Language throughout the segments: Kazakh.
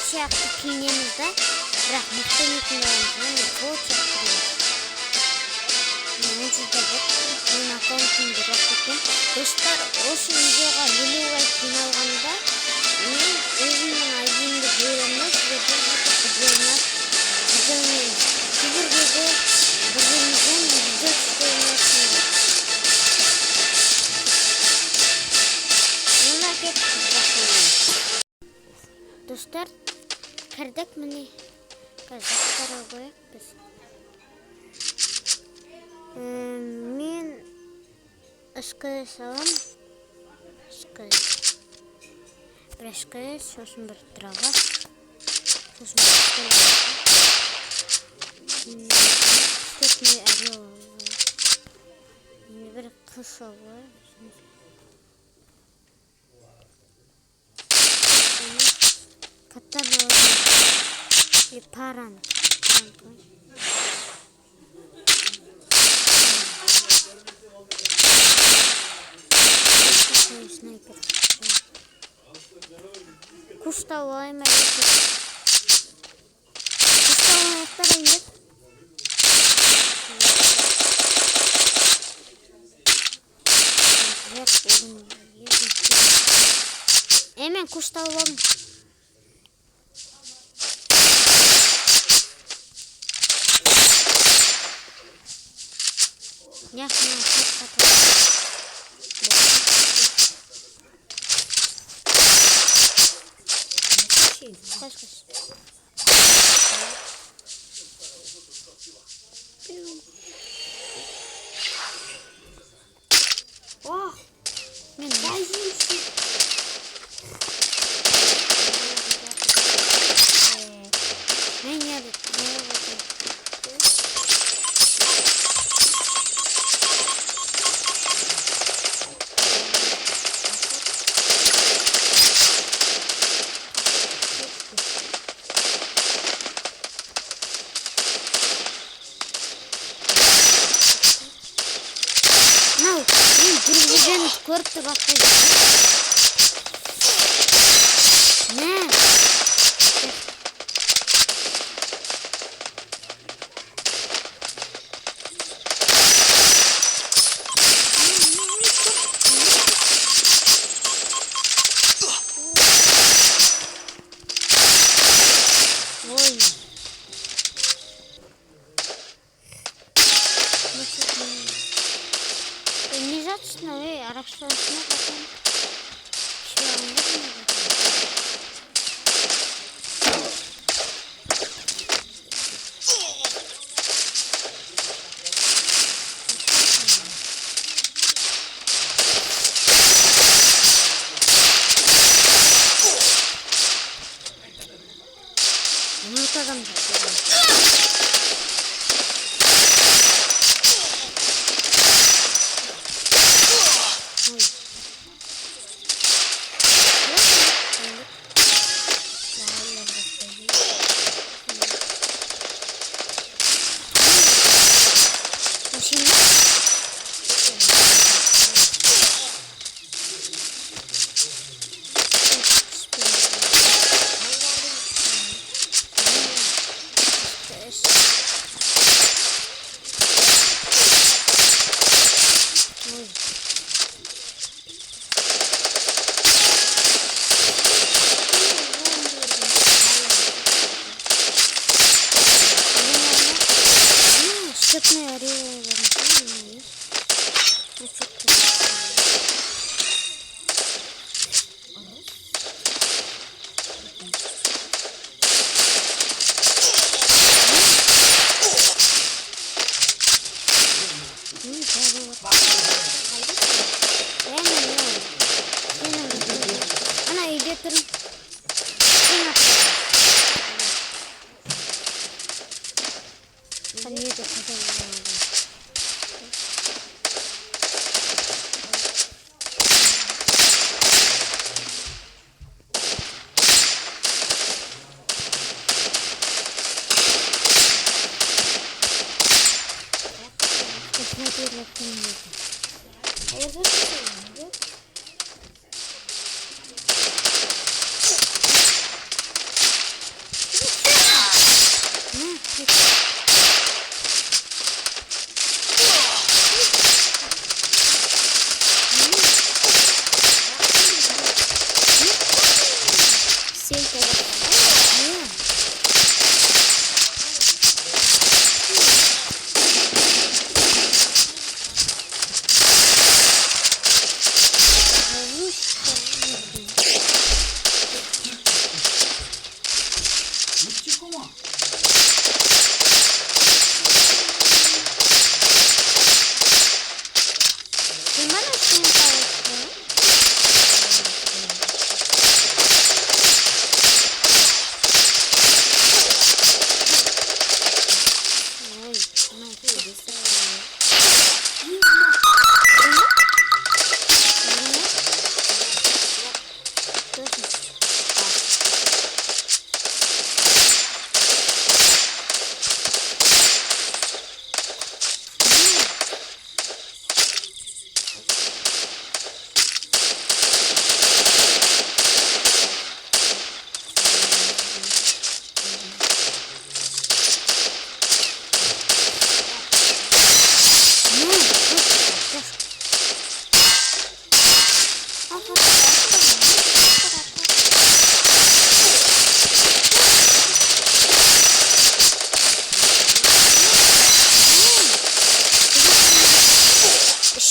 сияқты киінеміз да, бірақ мақтанатын боламыз, қол шақтырмыз. Онсыз да мен аккаунтымды растекен. Достар, осы видеоға 50 лайк жиналғанда мен өзімнің айдиімді жіберемін, сіздерден видеомен кейбірдегі бірімізден видео түсірмесіңдер. Онда кеттік басылмай. Достар, кірдік міне. Қазақтарға қояқ біз. Мен СКС алам. Бір СКС, сосын бір драга. Сосын бір СКС. Степный орел. Енді бір қыз алу. Каттан алу. И паран. Снайпер. Куштау алайым әлі. Куштау алайықтар әймет. Әмен куштау алайым. Ясно, көп қатыр. Қаш. О, мен бәзімші. Мен еді. Жүргізгеніміз көріп тұр бақтай не? Ой. Не жатсың ой, арақшыларысына қатан. Шылағында не жатың? Мұнық адам жатыр. Степный орел. Ana ide turun. Kan niye de kazanıyor?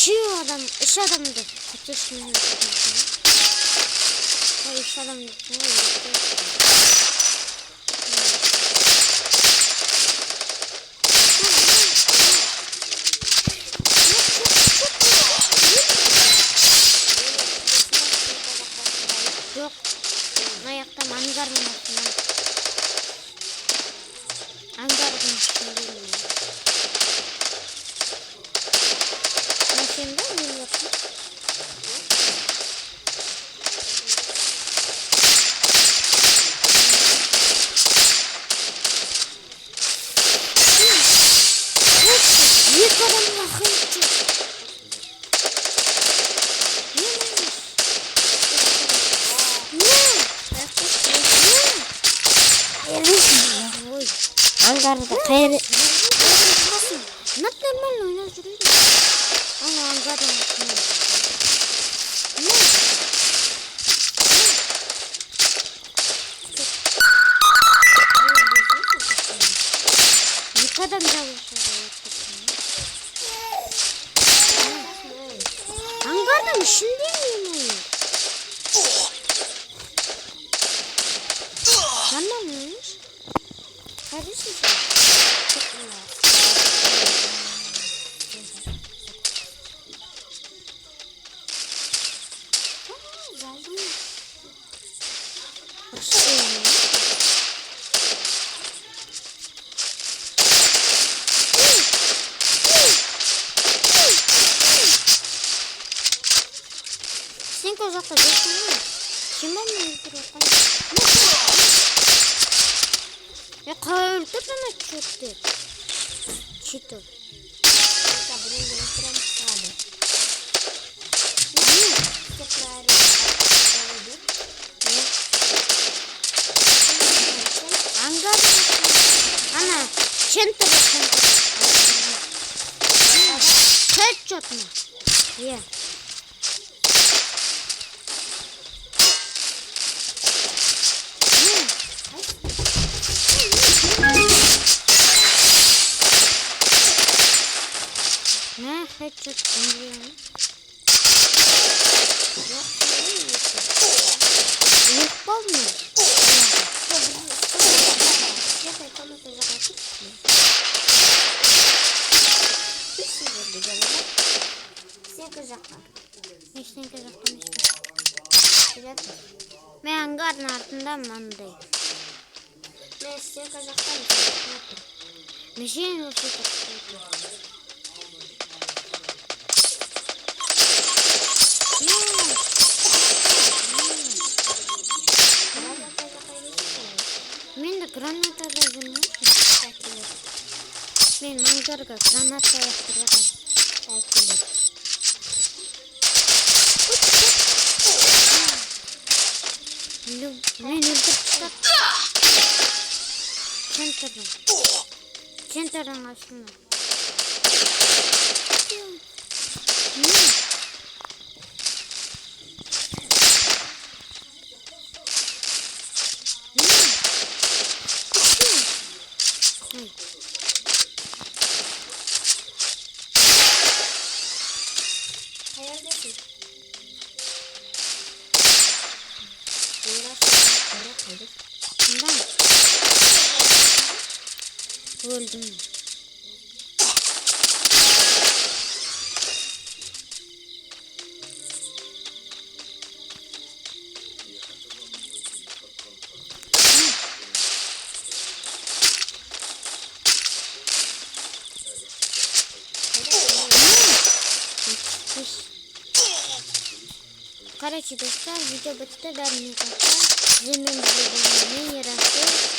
Üç adamdı. Kaç yaşında? Üç adamdı. Yok. Ayakta mangar mı? Hangar mı? Şimdi ne yapayım? Büyük adamla hıntı. Angarda kayır. Not normal oynar duruyor. Ama angarda. Kadar çalışıyor. Hangarda mı şimdi mi? Tamam mıymış? Kardeşim sen. Sen kozakta dostum mu? Kim olmuyor burada? Ya öldür bana çöktü. Çito. Ana, center. Headshot mı? Yeah. Ne headshot indiriyorum? Yok bal mı? Ben hangarın altından mandayım. Ben size kazaktan meşin olsun. Ben de granat alacağım. Ben mangarga granat yaptıracağım. Ben öldürdüm. Center'dan aslında. Öldüm. Короче, достал видео бытта бәріне қақта. Земен бізге болуын ерасы.